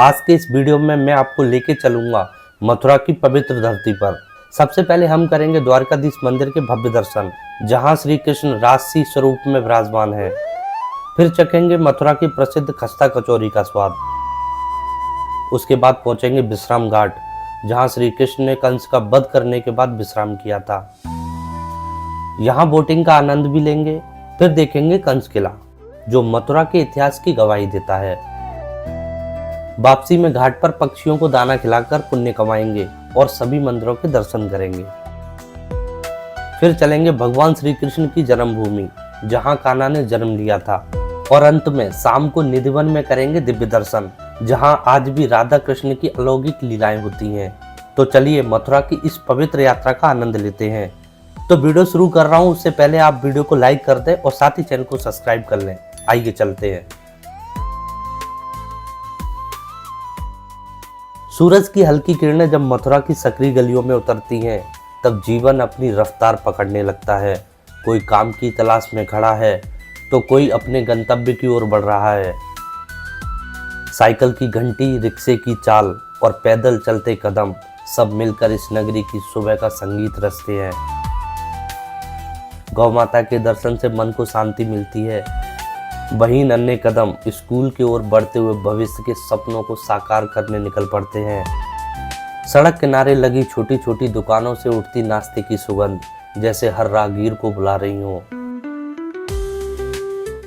आज के इस वीडियो में मैं आपको लेके चलूंगा मथुरा की पवित्र धरती पर। सबसे पहले हम करेंगे द्वारकाधीश मंदिर के भव्य दर्शन, जहां श्री कृष्ण राजसी स्वरूप में विराजमान है। फिर चखेंगे मथुरा की प्रसिद्ध खस्ता कचौरी का स्वाद। उसके बाद पहुंचेंगे विश्राम घाट, जहां श्री कृष्ण ने कंस का वध करने के बाद विश्राम किया था। यहाँ बोटिंग का आनंद भी लेंगे। फिर देखेंगे कंस किला, जो मथुरा के इतिहास की गवाही देता है। वापसी में घाट पर पक्षियों को दाना खिलाकर पुण्य कमाएंगे और सभी मंदिरों के दर्शन करेंगे। फिर चलेंगे भगवान श्री कृष्ण की जन्मभूमि, जहां कान्हा ने जन्म लिया था। और अंत में शाम को निधिवन में करेंगे दिव्य दर्शन, जहां आज भी राधा कृष्ण की अलौकिक लीलाएं होती हैं। तो चलिए मथुरा की इस पवित्र यात्रा का आनंद लेते हैं। तो वीडियो शुरू कर रहा हूं, उससे पहले आप वीडियो को लाइक कर दें और साथ ही चैनल को सब्सक्राइब कर लें। आइए चलते हैं। सूरज की हल्की किरणें जब मथुरा की सकरी गलियों में उतरती हैं, तब जीवन अपनी रफ्तार पकड़ने लगता है। कोई काम की तलाश में खड़ा है तो कोई अपने गंतव्य की ओर बढ़ रहा है। साइकिल की घंटी, रिक्शे की चाल और पैदल चलते कदम, सब मिलकर इस नगरी की सुबह का संगीत रचते हैं। गौ माता के दर्शन से मन को शांति मिलती है। वहीं नन्हे कदम स्कूल की ओर बढ़ते हुए भविष्य के सपनों को साकार करने निकल पड़ते हैं। सड़क किनारे लगी छोटी छोटी दुकानों से उठती नाश्ते की सुगंध जैसे हर राहगीर को बुला रही हो।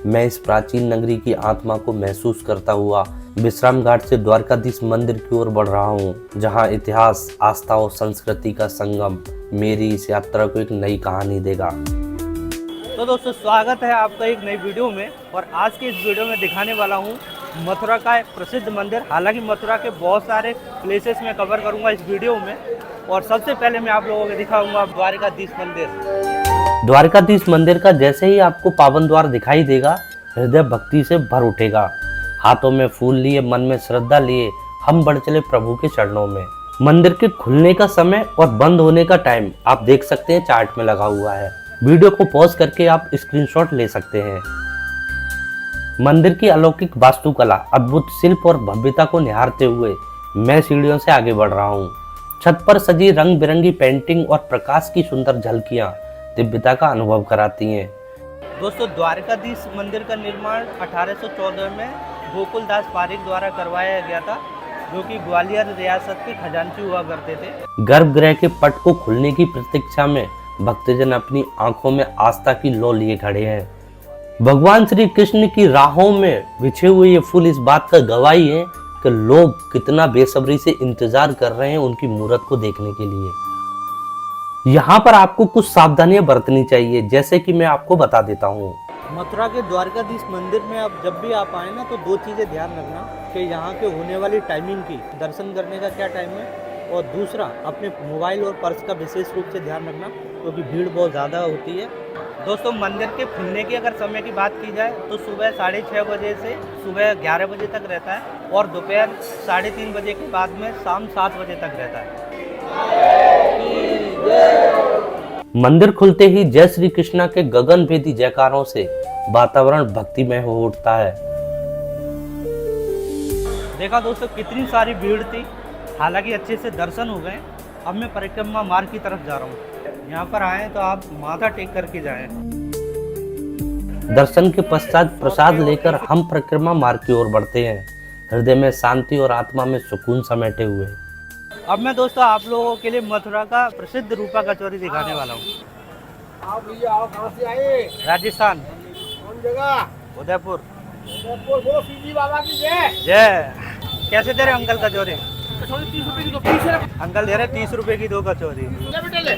मैं इस प्राचीन नगरी की आत्मा को महसूस करता हुआ विश्राम घाट से द्वारकाधीश मंदिर की ओर बढ़ रहा हूँ, जहाँ इतिहास, आस्था और संस्कृति का संगम मेरी इस यात्रा को एक नई कहानी देगा। तो दोस्तों, स्वागत है आपका एक नई वीडियो में। और आज के इस वीडियो में दिखाने वाला हूँ मथुरा का एक प्रसिद्ध मंदिर। हालांकि मथुरा के बहुत सारे प्लेसेस में कवर करूँगा इस वीडियो में, और सबसे पहले मैं आप लोगों को दिखाऊंगा द्वारकाधीश मंदिर। द्वारकाधीश मंदिर का जैसे ही आपको पावन द्वार दिखाई देगा, हृदय भक्ति से भर उठेगा। हाथों में फूल लिए, मन में श्रद्धा लिए हम बढ़ चले प्रभु के चरणों में। मंदिर के खुलने का समय और बंद होने का टाइम आप देख सकते हैं, चार्ट में लगा हुआ है। वीडियो को पॉज करके आप स्क्रीनशॉट ले सकते हैं। मंदिर की अलौकिक वास्तुकला, अद्भुत शिल्प और भव्यता को निहारते हुए मैं सीढ़ियों से आगे बढ़ रहा हूँ। छत पर सजी रंग बिरंगी पेंटिंग और प्रकाश की सुंदर झलकियाँ दिव्यता का अनुभव कराती हैं। दोस्तों, द्वारकाधीश मंदिर का निर्माण 1814 में गोकुलदास पारीक द्वारा करवाया गया था, जो कि ग्वालियर रियासत के खजांची हुआ करते थे। गर्भगृह के पट को खुलने की प्रतीक्षा में भक्तजन अपनी आंखों में आस्था की लौ लिए खड़े हैं। भगवान श्री कृष्ण की राहों में बिछे हुए ये फूल इस बात का गवाही है कि लोग कितना बेसब्री से इंतजार कर रहे हैं उनकी मूरत को देखने के लिए। यहाँ पर आपको कुछ सावधानियां बरतनी चाहिए, जैसे कि मैं आपको बता देता हूँ। मथुरा के द्वारकाधीश मंदिर में आप जब भी आप आए ना, तो दो चीज़ें ध्यान रखना कि यहाँ के होने वाली टाइमिंग की, दर्शन करने का क्या टाइम है, और दूसरा अपने मोबाइल और पर्स का विशेष रूप से ध्यान रखना, क्योंकि भीड़ बहुत ज़्यादा होती है। दोस्तों, मंदिर के खुलने की अगर समय की बात की जाए तो सुबह 6:30 बजे से सुबह 11 बजे तक रहता है, और दोपहर 3:30 बजे के बाद में शाम 7 बजे तक रहता है। मंदिर खुलते ही जय श्री कृष्णा के गगनभेदी जयकारों से वातावरण भक्तिमय हो उठता है। देखा दोस्तों, कितनी सारी भीड़ थी। हालांकि अच्छे से दर्शन हो गए। अब मैं परिक्रमा मार्ग की तरफ जा रहा हूँ। यहाँ पर आए तो आप माथा टेक करके जाएं। दर्शन के पश्चात प्रसाद लेकर हम परिक्रमा मार्ग की ओर बढ़ते हैं, हृदय में शांति और आत्मा में सुकून समेटे हुए। अब मैं दोस्तों आप लोगों के लिए मथुरा का प्रसिद्ध रूपा कचौरी दिखाने वाला हूँ। आप भैया आओ, कहाँ से आए? राजस्थान। कौन जगह? उदयपुर। उदयपुर। बोलो सीधी बाबा की जय। जय। कैसे दे रहे अंकल कचौरी? कचौरी 30 रुपए की दो पीस है। अंकल दे रहे 30 रुपए की 2 कचौरी। ले बेटे ले।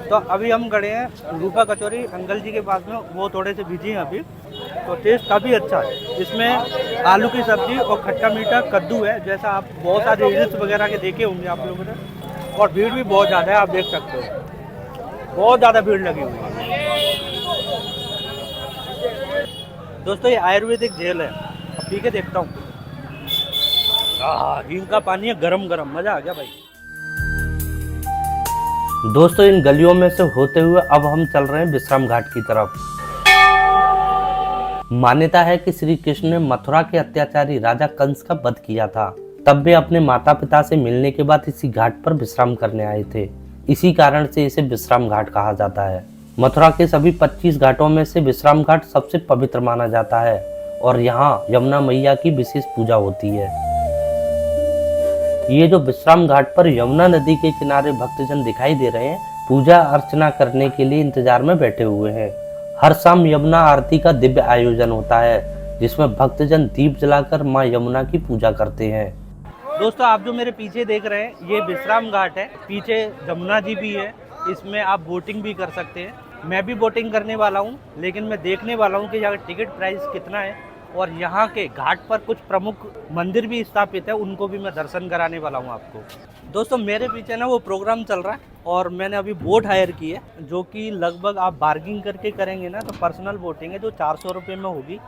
तो अभी हम खड़े हैं रूपा कचौरी अंकल जी के पास में। वो थोड़े से बिजी हैं अभी, तो टेस्ट काफ़ी अच्छा है। इसमें आलू की सब्जी और खट्टा मीठा कद्दू है, जैसा आप बहुत सारे रील्स वगैरह के देखे होंगे आप लोगों ने। और भीड़ भी बहुत ज़्यादा है, आप देख सकते हो, बहुत ज़्यादा भीड़ लगी हुई है। दोस्तों, ये आयुर्वेदिक जेल है, अब पी के देखता हूँ। हींग का पानी है, गरम गरम, मज़ा आ गया भाई। दोस्तों, इन गलियों में से होते हुए अब हम चल रहे हैं विश्राम घाट की तरफ। मान्यता है कि श्री कृष्ण ने मथुरा के अत्याचारी राजा कंस का वध किया था। तब वे अपने माता पिता से मिलने के बाद इसी घाट पर विश्राम करने आए थे। इसी कारण से इसे विश्राम घाट कहा जाता है। मथुरा के सभी 25 घाटों में से विश्राम घाट सबसे पवित्र माना जाता है और यहाँ यमुना मैया की विशेष पूजा होती है। ये जो विश्राम घाट पर यमुना नदी के किनारे भक्तजन दिखाई दे रहे हैं, पूजा अर्चना करने के लिए इंतजार में बैठे हुए हैं। हर शाम यमुना आरती का दिव्य आयोजन होता है, जिसमें भक्तजन दीप जलाकर मां यमुना की पूजा करते हैं। दोस्तों, आप जो मेरे पीछे देख रहे हैं ये विश्राम घाट है। पीछे जमुना जी भी है, इसमें आप बोटिंग भी कर सकते हैं। मैं भी बोटिंग करने वाला हूँ, लेकिन मैं देखने वाला हूँ कि यहाँ टिकट प्राइस कितना है और यहाँ के घाट पर कुछ प्रमुख मंदिर भी स्थापित है, उनको भी मैं दर्शन कराने वाला हूँ आपको। दोस्तों, मेरे पीछे ना वो प्रोग्राम चल रहा है और मैंने अभी बोट हायर की है, जो कि लगभग आप बार्गिंग करके करेंगे ना तो पर्सनल बोटिंग है जो 400 रुपये में होगी।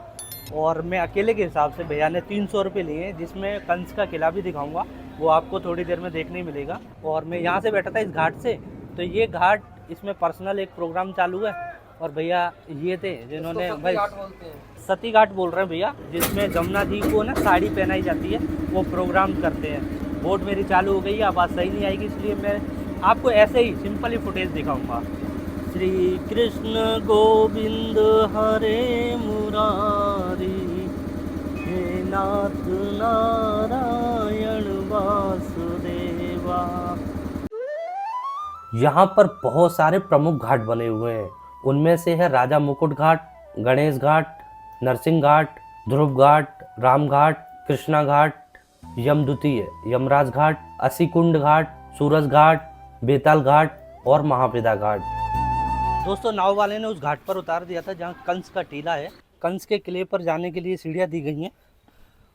और मैं अकेले के हिसाब से भैया ने 300 रुपये लिए हैं, जिसमें कंस का किला भी दिखाऊंगा, वो आपको थोड़ी देर में देखने मिलेगा। और मैं यहाँ से बैठा था इस घाट से, तो ये घाट इसमें पर्सनल एक प्रोग्राम चालू है और भैया ये थे जिन्होंने भाई सती घाट बोल रहे हैं भैया, जिसमें जमुना जी को ना साड़ी पहनाई जाती है, वो प्रोग्राम करते हैं। बोट मेरी चालू हो गई है, आवाज़ सही नहीं आएगी, इसलिए मैं आपको ऐसे ही सिंपल ही फुटेज दिखाऊंगा। श्री कृष्ण गोविंद हरे मुरारी, हे नाथ नारायण वासुदेवा। यहाँ पर बहुत सारे प्रमुख घाट बने हुए हैं। उनमें से है राजा मुकुट घाट, गणेश घाट, नरसिंह घाट, ध्रुव घाट, राम घाट, कृष्णा घाट, यमद्वितीय, यमराज घाट, असीकुंड घाट, सूरज घाट, बेताल घाट और महापिता घाट। दोस्तों, नाव वाले ने उस घाट पर उतार दिया था जहाँ कंस का टीला है। कंस के किले पर जाने के लिए सीढ़ियाँ दी गई हैं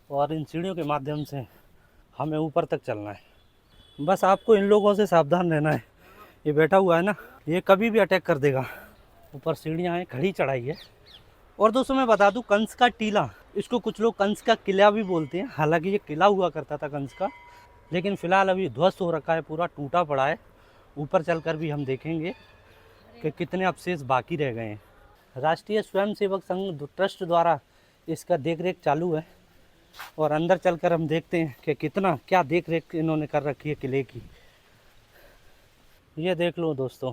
और इन सीढ़ियों के माध्यम से हमें ऊपर तक चलना है। बस आपको इन लोगों से सावधान रहना है। ये बैठा हुआ है ना, ये कभी भी अटैक कर देगा। ऊपर सीढ़ियाँ हैं, खड़ी चढ़ाई है। और दोस्तों, मैं बता दूं, कंस का टीला, इसको कुछ लोग कंस का किला भी बोलते हैं। हालांकि ये किला हुआ करता था कंस का, लेकिन फ़िलहाल अभी ध्वस्त हो रखा है, पूरा टूटा पड़ा है। ऊपर चलकर भी हम देखेंगे कि कितने अवशेष बाकी रह गए हैं। राष्ट्रीय स्वयंसेवक संघ ट्रस्ट द्वारा इसका देखरेख चालू है और अंदर चलकर हम देखते हैं कि कितना क्या देखरेख इन्होंने कर रखी है किले की। ये देख लो दोस्तों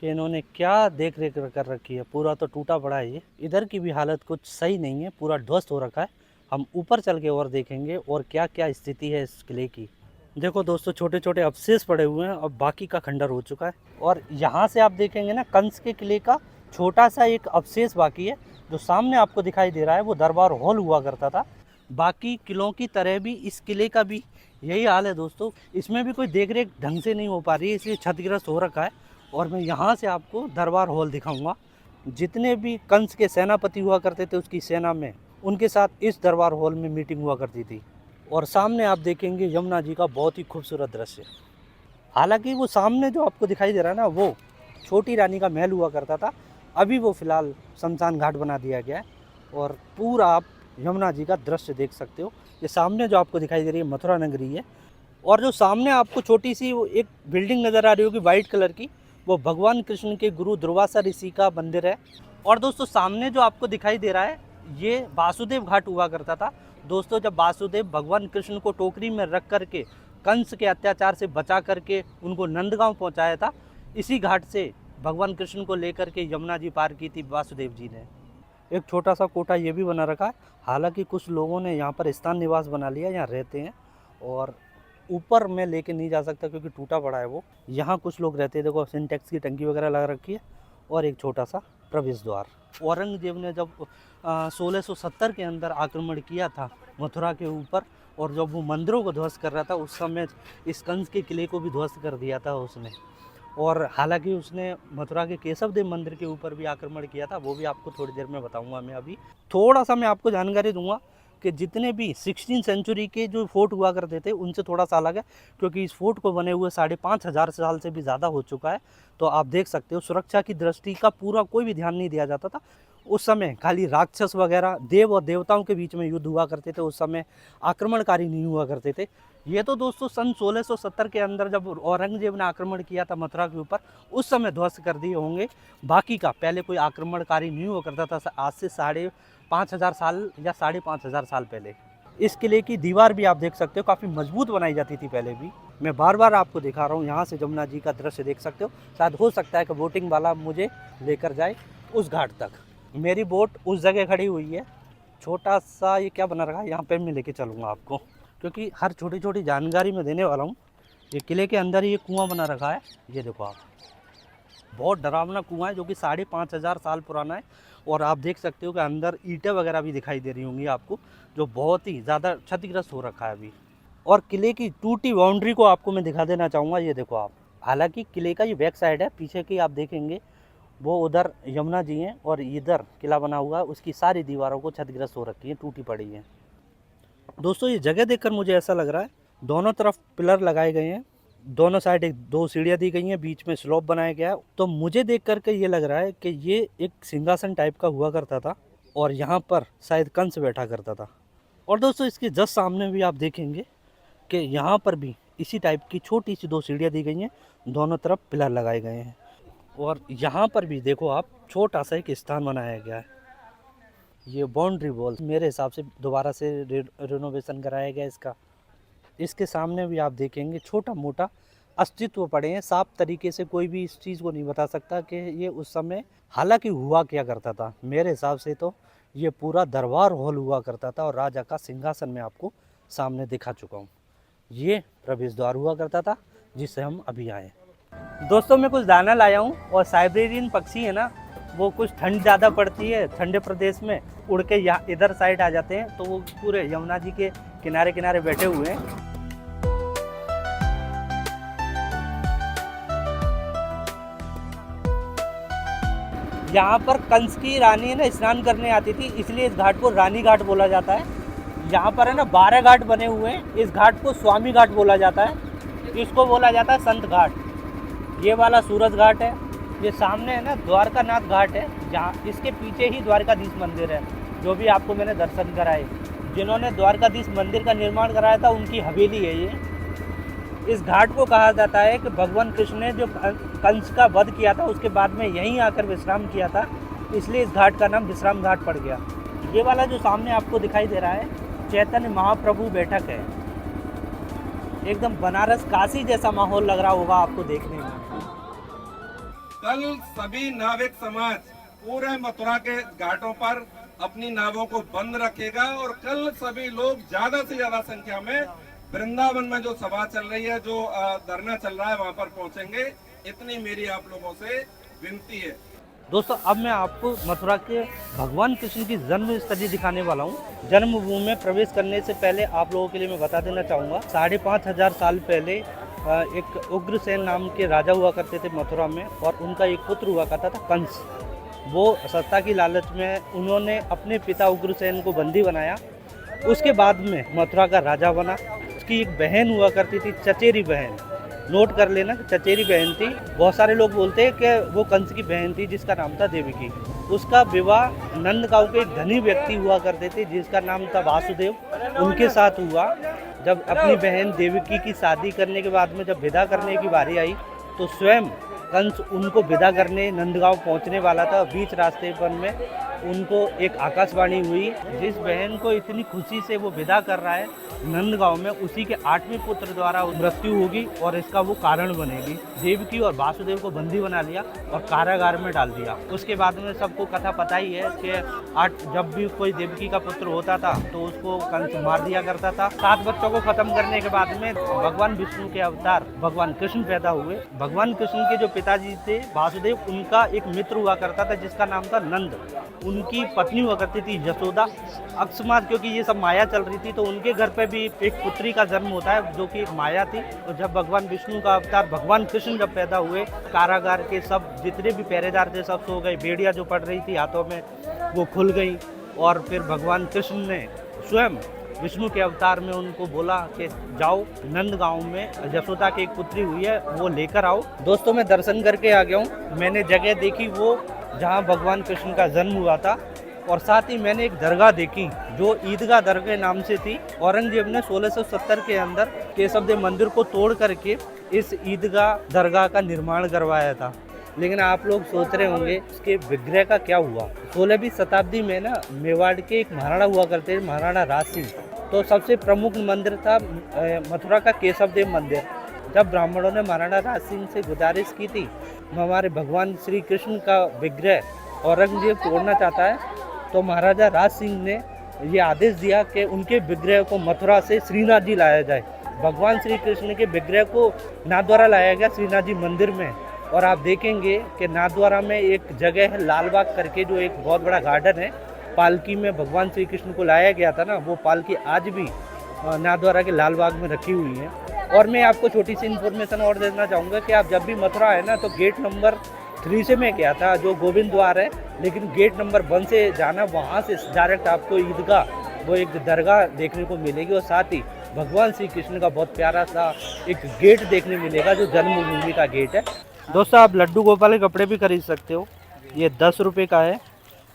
कि इन्होंने क्या देख रेख कर रखी है। पूरा तो टूटा पड़ा है ये, इधर की भी हालत कुछ सही नहीं है, पूरा ध्वस्त हो रखा है। हम ऊपर चल के और देखेंगे और क्या क्या स्थिति है इस किले की। देखो दोस्तों, छोटे छोटे अवशेष पड़े हुए हैं और बाकी का खंडर हो चुका है। और यहाँ से आप देखेंगे ना, कंस के किले का छोटा सा एक अवशेष बाकी है। जो सामने आपको दिखाई दे रहा है वो दरबार हॉल हुआ करता था। बाकी किलों की तरह भी इस किले का भी यही हाल है दोस्तों। इसमें भी कोई देख रेख ढंग से नहीं हो पा रही है, इसलिए क्षतिग्रस्त हो रखा है। और मैं यहाँ से आपको दरबार हॉल दिखाऊंगा। जितने भी कंस के सेनापति हुआ करते थे उसकी सेना में, उनके साथ इस दरबार हॉल में मीटिंग हुआ करती थी। और सामने आप देखेंगे यमुना जी का बहुत ही खूबसूरत दृश्य। हालांकि वो सामने जो आपको दिखाई दे रहा है ना, वो छोटी रानी का महल हुआ करता था। अभी वो फिलहाल शमशान घाट बना दिया गया है और पूरा आप यमुना जी का दृश्य देख सकते हो। ये सामने जो आपको दिखाई दे रही है मथुरा नगरी है। और जो सामने आपको छोटी सी वो एक बिल्डिंग नज़र आ रही होगी वाइट कलर की, वो भगवान कृष्ण के गुरु दुर्वासा ऋषि का मंदिर है। और दोस्तों, सामने जो आपको दिखाई दे रहा है ये वासुदेव घाट हुआ करता था। दोस्तों, जब वासुदेव भगवान कृष्ण को टोकरी में रख करके कंस के अत्याचार से बचा करके उनको नंदगांव पहुंचाया था, इसी घाट से भगवान कृष्ण को लेकर के यमुना जी पार की थी वासुदेव जी ने। एक छोटा सा कोटा ये भी बना रखा है। हालांकि कुछ लोगों ने यहाँ पर स्थान निवास बना लिया, यहाँ रहते हैं। और ऊपर मैं लेके नहीं जा सकता क्योंकि टूटा पड़ा है वो। यहाँ कुछ लोग रहते हैं। देखो, सिंटेक्स की टंकी वगैरह लगा रखी है और एक छोटा सा प्रवेश द्वार। औरंगजेब ने जब 1670 के अंदर आक्रमण किया था मथुरा के ऊपर, और जब वो मंदिरों को ध्वस्त कर रहा था, उस समय इस कंस के किले को भी ध्वस्त कर दिया था उसने। और हालांकि उसने मथुरा के केशव देव मंदिर के ऊपर भी आक्रमण किया था, वो भी आपको थोड़ी देर में बताऊंगा। मैं अभी थोड़ा सा मैं आपको जानकारी दूंगा कि जितने भी 16वीं सेंचुरी के जो फोर्ट हुआ करते थे उनसे थोड़ा सा अलग है, क्योंकि इस फोर्ट को बने हुए 5,500 साल से भी ज़्यादा हो चुका है। तो आप देख सकते हो, सुरक्षा की दृष्टि का पूरा कोई भी ध्यान नहीं दिया जाता था। उस समय खाली राक्षस वगैरह, देव और देवताओं के बीच में युद्ध हुआ करते थे। उस समय आक्रमणकारी नहीं हुआ करते थे। ये तो दोस्तों सन 1670 के अंदर जब औरंगजेब ने आक्रमण किया था मथुरा के ऊपर, उस समय ध्वस्त कर दिए होंगे। बाकी का पहले कोई आक्रमणकारी नहीं हुआ करता था, आज से 5,500 साल या 5,500 साल पहले। इस किले की दीवार भी आप देख सकते हो, काफ़ी मजबूत बनाई जाती थी पहले भी। मैं बार बार आपको दिखा रहा हूँ, यहाँ से जमुना जी का दृश्य देख सकते हो। शायद हो सकता है कि बोटिंग वाला मुझे लेकर जाए उस घाट तक। मेरी बोट उस जगह खड़ी हुई है। छोटा सा ये क्या बना रखा है, यहाँ पे मैं लेके चलूँगा आपको, क्योंकि हर छोटी छोटी जानकारी मैं देने वाला हूँ। ये किले के अंदर ही ये कुआं बना रखा है, ये देखो आप, बहुत डरावना कुआं है जो कि 5,500 साल पुराना है। और आप देख सकते हो कि अंदर ईंटें वगैरह भी दिखाई दे रही होंगी आपको, जो बहुत ही ज़्यादा क्षतिग्रस्त हो रखा है अभी। और किले की टूटी बाउंड्री को आपको मैं दिखा देना चाहूँगा, ये देखो आप। हालांकि किले का ये बैक साइड है, पीछे की आप देखेंगे वो उधर यमुना जी हैं और इधर किला बना हुआ है, उसकी सारी दीवारों को क्षतिग्रस्त हो रखी है, टूटी पड़ी है। दोस्तों ये जगह देखकर मुझे ऐसा लग रहा है, दोनों तरफ पिलर लगाए गए हैं, दोनों साइड एक 2 सीढ़ियाँ दी गई हैं, बीच में स्लोप बनाया गया है। तो मुझे देख करके ये लग रहा है कि ये एक सिंहासन टाइप का हुआ करता था और यहाँ पर शायद कंस बैठा करता था। और दोस्तों इसके जस्ट सामने भी आप देखेंगे कि यहाँ पर भी इसी टाइप की छोटी सी 2 सीढ़ियाँ दी गई हैं, दोनों तरफ पिलर लगाए गए हैं। और यहाँ पर भी देखो आप, छोटा सा एक स्थान बनाया गया है। ये बाउंड्री वॉल मेरे हिसाब से दोबारा से रिनोवेशन कराया गया इसका। इसके सामने भी आप देखेंगे छोटा मोटा अस्तित्व पड़े हैं। साफ तरीके से कोई भी इस चीज़ को नहीं बता सकता कि ये उस समय हालांकि हुआ क्या करता था। मेरे हिसाब से तो ये पूरा दरबार हॉल हुआ करता था और राजा का सिंहासन मैं आपको सामने दिखा चुका हूँ। ये प्रवेश द्वार हुआ करता था जिससे हम अभी आए। दोस्तों मैं कुछ दाना लाया हूँ और साइबेरियन पक्षी है ना, वो कुछ ठंड ज़्यादा पड़ती है ठंडे प्रदेश में, उड़ के यहाँ इधर साइड आ जाते हैं, तो वो पूरे यमुना जी के किनारे किनारे बैठे हुए हैं। यहाँ पर कंस की रानी है ना स्नान करने आती थी, इसलिए इस घाट को रानी घाट बोला जाता है। यहाँ पर है ना 12 घाट बने हुए हैं। इस घाट को स्वामी घाट बोला जाता है, इसको बोला जाता है संत घाट। ये वाला सूरज घाट है, ये सामने है ना द्वारकानाथ घाट है, जहाँ इसके पीछे ही द्वारकाधीश मंदिर है, जो भी आपको मैंने दर्शन कराए। जिन्होंने द्वारकाधीश मंदिर का निर्माण कराया था उनकी हवेली है ये। इस घाट को कहा जाता है कि भगवान कृष्ण ने जो कंस का वध किया था उसके बाद में यहीं आकर विश्राम किया था, इसलिए इस घाट का नाम विश्राम घाट पड़ गया। ये वाला जो सामने आपको दिखाई दे रहा है चैतन्य महाप्रभु बैठक है। एकदम बनारस काशी जैसा माहौल लग रहा होगा आपको देखने में। कल सभी नाविक समाज पूरे मथुरा के घाटों पर अपनी नावों को बंद रखेगा और कल सभी लोग ज्यादा से ज्यादा संख्या में वृंदावन में जो सभा चल रही है, जो धरना चल रहा है, वहां पर पहुंचेंगे। इतनी मेरी आप लोगों से विनती है। दोस्तों अब मैं आपको मथुरा के भगवान कृष्ण की जन्म स्थली दिखाने वाला हूँ। जन्मभूमि में प्रवेश करने से पहले आप लोगों के लिए मैं बता देना चाहूँगा, 5,500 साल पहले एक उग्रसेन नाम के राजा हुआ करते थे मथुरा में, और उनका एक पुत्र हुआ करता था कंस। वो सत्ता की लालच में उन्होंने अपने पिता उग्रसेन को बंदी बनाया। उसके बाद में मथुरा का राजा बना। उसकी एक बहन हुआ करती थी, चचेरी बहन, नोट कर लेना, चचेरी बहन थी। बहुत सारे लोग बोलते हैं कि वो कंस की बहन थी जिसका नाम था देवकी। उसका विवाह नंदगांव के एक धनी व्यक्ति हुआ करते थे जिसका नाम था वासुदेव, उनके साथ हुआ। जब अपनी बहन देवकी की शादी करने के बाद में जब विदा करने की बारी आई तो स्वयं कंस उनको विदा करने नंदगांव पहुंचने वाला था। बीच रास्ते पर में उनको एक आकाशवाणी हुई, जिस बहन को इतनी खुशी से वो विदा कर रहा है नंदगांव में, उसी के 8वें पुत्र द्वारा मृत्यु होगी और इसका वो कारण बनेगी। देवकी और वासुदेव को बंदी बना लिया और कारागार में डाल दिया। उसके बाद में सबको कथा पता ही है कि जब भी कोई देवकी का पुत्र होता था तो उसको कंस मार दिया करता था। 7 बच्चों को खत्म करने के बाद में भगवान विष्णु के अवतार भगवान कृष्ण पैदा हुए। भगवान कृष्ण के जो पिताजी थे वासुदेव, उनका एक मित्र हुआ करता था जिसका नाम था नंद। उनकी पत्नी हुआ करती थी यशोदा। अकस्मात क्योंकि ये सब माया चल रही थी तो उनके घर पे भी एक पुत्री का जन्म होता है जो कि एक माया थी। तो जब भगवान विष्णु का अवतार भगवान कृष्ण जब पैदा हुए, कारागार के सब जितने भी पहरेदार थे सब सो गए। बेड़ियाँ जो पड़ रही थी हाथों में वो खुल गई और फिर भगवान कृष्ण ने स्वयं विष्णु के अवतार में उनको बोला कि जाओ नंदगांव में यशोदा की एक पुत्री हुई है वो लेकर आओ। दोस्तों मैं दर्शन करके आ गया हूँ। मैंने जगह देखी वो जहाँ भगवान कृष्ण का जन्म हुआ था और साथ ही मैंने एक दरगाह देखी जो ईदगाह दरगाह के नाम से थी। औरंगजेब ने 1670 के अंदर केशवदेव मंदिर को तोड़ करके इस ईदगाह दरगाह का निर्माण करवाया था। लेकिन आप लोग सोच रहे होंगे इसके विग्रह का क्या हुआ। 16वीं शताब्दी में ना मेवाड़ के एक महाराणा हुआ करते थे, महाराणा राज सिंह। तो सबसे प्रमुख मंदिर था मथुरा का केशवदेव मंदिर। जब ब्राह्मणों ने महाराणा राज सिंह से गुजारिश की थी हमारे भगवान श्री कृष्ण का विग्रह औरंगजेब तोड़ना चाहता है, तो महाराजा राज सिंह ने ये आदेश दिया कि उनके विग्रह को मथुरा से श्रीनाथ जी लाया जाए। भगवान श्री कृष्ण के विग्रह को नाथद्वारा लाया गया श्रीनाथ जी मंदिर में। और आप देखेंगे कि नाथद्वारा में एक जगह है लालबाग करके, जो एक बहुत बड़ा गार्डन है। पालकी में भगवान श्री कृष्ण को लाया गया था ना, वो पालकी आज भी नाथद्वारा के लालबाग में रखी हुई है। और मैं आपको छोटी सी इन्फॉर्मेशन और देना चाहूँगा कि आप जब भी मथुरा है ना, तो गेट नंबर 3 से मैं गया था, जो गोविंद द्वार है, लेकिन गेट नंबर 1 से जाना, वहाँ से डायरेक्ट आपको ईदगाह, वो एक दरगाह देखने को मिलेगी। और साथ ही भगवान श्री कृष्ण का बहुत प्यारा सा एक गेट देखने मिलेगा, जो जन्मभूमि का गेट है। दोस्तों, आप लड्डू गोपाल के कपड़े भी खरीद सकते हो। ये 10 रुपये का है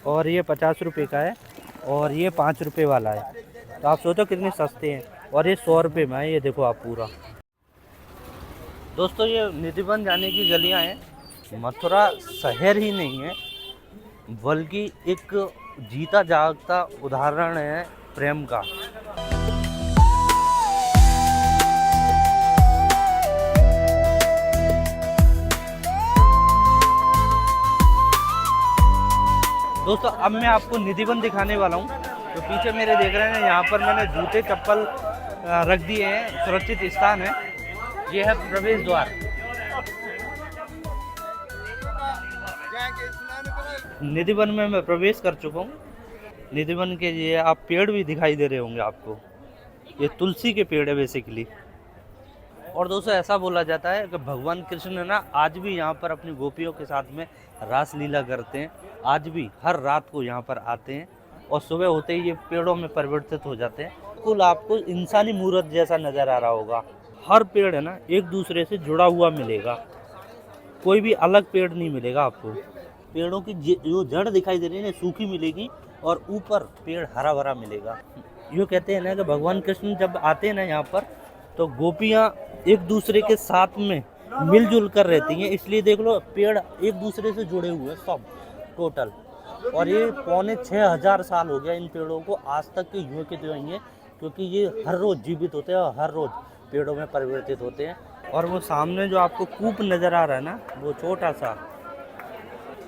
और ये 50 रुपये का है और ये 5 रुपये वाला है। तो आप सोचो कितने सस्ते हैं। और ये 100 रुपये में है, ये देखो आप पूरा। दोस्तों, ये निधिवन जाने की गलियां हैं। मथुरा शहर ही नहीं है, बल्कि एक जीता जागता उदाहरण है प्रेम का। दोस्तों, अब मैं आपको निधिवन दिखाने वाला हूँ। तो पीछे मेरे देख रहे हैं, यहाँ पर मैंने जूते चप्पल रख दिए हैं, सुरक्षित स्थान है। ये है प्रवेश द्वार। निधिवन में मैं प्रवेश कर चुका हूँ। निधिवन के ये आप पेड़ भी दिखाई दे रहे होंगे आपको। ये तुलसी के पेड़ है बेसिकली। और दोस्तों, ऐसा बोला जाता है कि भगवान कृष्ण ना आज भी यहाँ पर अपनी गोपियों के साथ में रास लीला करते हैं। आज भी हर रात को यहाँ पर आते हैं और सुबह होते ही ये पेड़ों में परिवर्तित हो जाते हैं। कुल आपको इंसानी मूर्त जैसा नज़र आ रहा होगा। हर पेड़ है ना, एक दूसरे से जुड़ा हुआ मिलेगा, कोई भी अलग पेड़ नहीं मिलेगा आपको। पेड़ों की जो जड़ दिखाई दे रही है ना, सूखी मिलेगी और ऊपर पेड़ हरा भरा मिलेगा। यूँ कहते हैं ना कि भगवान कृष्ण जब आते हैं ना यहाँ पर, तो गोपियाँ एक दूसरे के साथ में मिलजुल कर रहती हैं। इसलिए देख लो, पेड़ एक दूसरे से जुड़े हुए हैं सब टोटल। और ये 6500 साल हो गया इन पेड़ों को, आज तक के यूँ के त्यों ही है, क्योंकि ये हर रोज़ जीवित होते हैं और हर रोज़ पेड़ों में परिवर्तित होते हैं। और वो सामने जो आपको कूप नज़र आ रहा है ना, वो छोटा सा,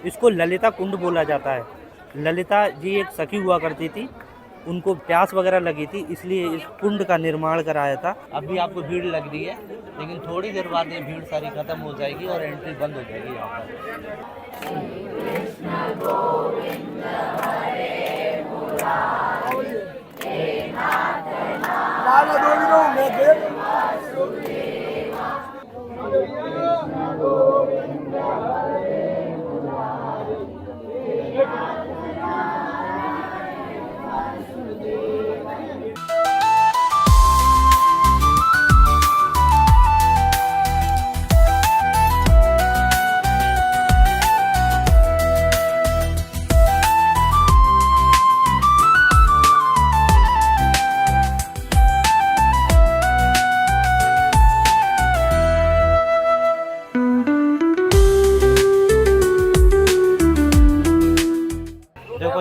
इसको ललिता कुंड बोला जाता है। ललिता जी एक सखी हुआ करती थी, उनको प्यास वगैरह लगी थी, इसलिए इस कुंड का निर्माण कराया था। अभी आपको भीड़ लग रही है, लेकिन थोड़ी देर बाद ये भीड़ सारी खत्म हो जाएगी और एंट्री बंद हो जाएगी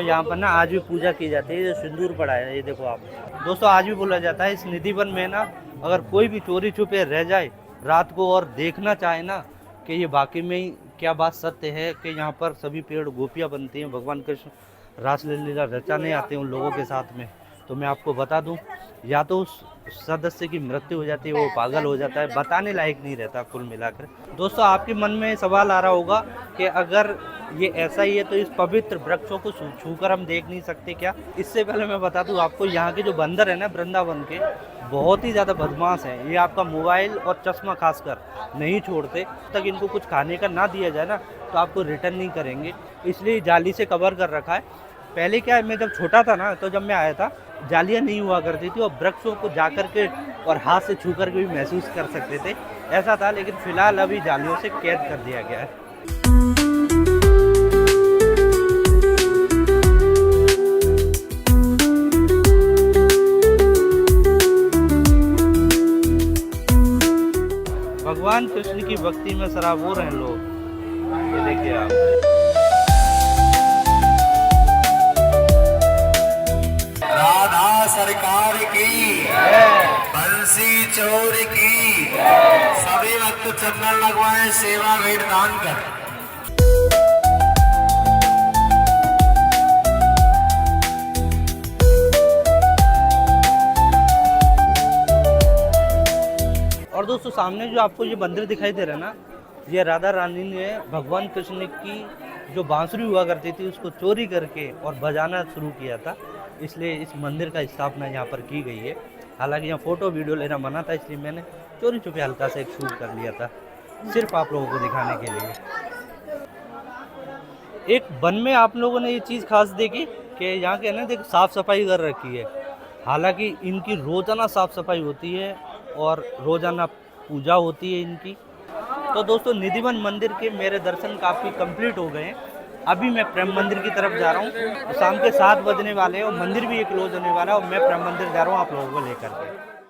यहाँ यहाँ पर ना आज भी पूजा की जाती है। जो सिंदूर पड़ा है, ये देखो आप। दोस्तों, आज भी बोला जाता है इस निधिवन में ना, अगर कोई भी चोरी छुपे रह जाए रात को और देखना चाहे ना कि ये वाकई में ही क्या बात सत्य है कि यहाँ पर सभी पेड़ गोपियाँ बनती हैं, भगवान कृष्ण रासलीला रचाने आते हैं उन लोगों के साथ में, तो मैं आपको बता दूं, या तो उस सदस्य की मृत्यु हो जाती है, वो पागल हो जाता है, बताने लायक नहीं रहता कुल मिलाकर। दोस्तों, आपके मन में सवाल आ रहा होगा कि अगर ये ऐसा ही है तो इस पवित्र वृक्षों को छूकर हम देख नहीं सकते क्या? इससे पहले मैं बता दूं आपको, यहाँ के जो बंदर है ना वृंदावन के, बहुत ही ज़्यादा बदमाश हैं। ये आपका मोबाइल और चश्मा खासकर नहीं छोड़ते। तक इनको कुछ खाने का ना दिया जाए ना, तो आपको रिटर्न नहीं करेंगे, इसलिए जाली से कवर कर रखा है। पहले क्या है, मैं जब छोटा था ना, तो जब मैं आया था जालियाँ नहीं हुआ करती थी और वृक्षों को जा कर के और हाथ से छू कर के भी महसूस कर सकते थे, ऐसा था। लेकिन फिलहाल अभी जालियों से कैद कर दिया गया है। कृष्ण की भक्ति में सराबोर हैं लोग। ये देखिए आप। राधा सरकार की, बंसी चोर की, सभी भक्त चंदन लगवाए, सेवा भेंट दान कर। और दोस्तों सामने जो आपको ये मंदिर दिखाई दे रहा है ना, ये राधा रानी ने भगवान कृष्ण की जो बांसुरी हुआ करती थी उसको चोरी करके और बजाना शुरू किया था, इसलिए इस मंदिर का स्थापना यहाँ पर की गई है। हालांकि यहाँ फ़ोटो वीडियो लेना मना था, इसलिए मैंने चोरी छुपे हल्का सा एक शूट कर लिया था, सिर्फ आप लोगों को दिखाने के लिए। एक वन में आप लोगों ने ये चीज़ खास देखी कि यहाँ के ना देख साफ़ सफाई कर रखी है। हालांकि इनकी रोज़ाना साफ़ सफाई होती है और रोज़ाना पूजा होती है इनकी। तो दोस्तों निधिवन मंदिर के मेरे दर्शन काफ़ी कंप्लीट हो गए हैं। अभी मैं प्रेम मंदिर की तरफ जा रहा हूँ। शाम के 7 बजने वाले हैं और मंदिर भी क्लोज होने वाला है और मैं प्रेम मंदिर जा रहा हूँ आप लोगों को लेकर के।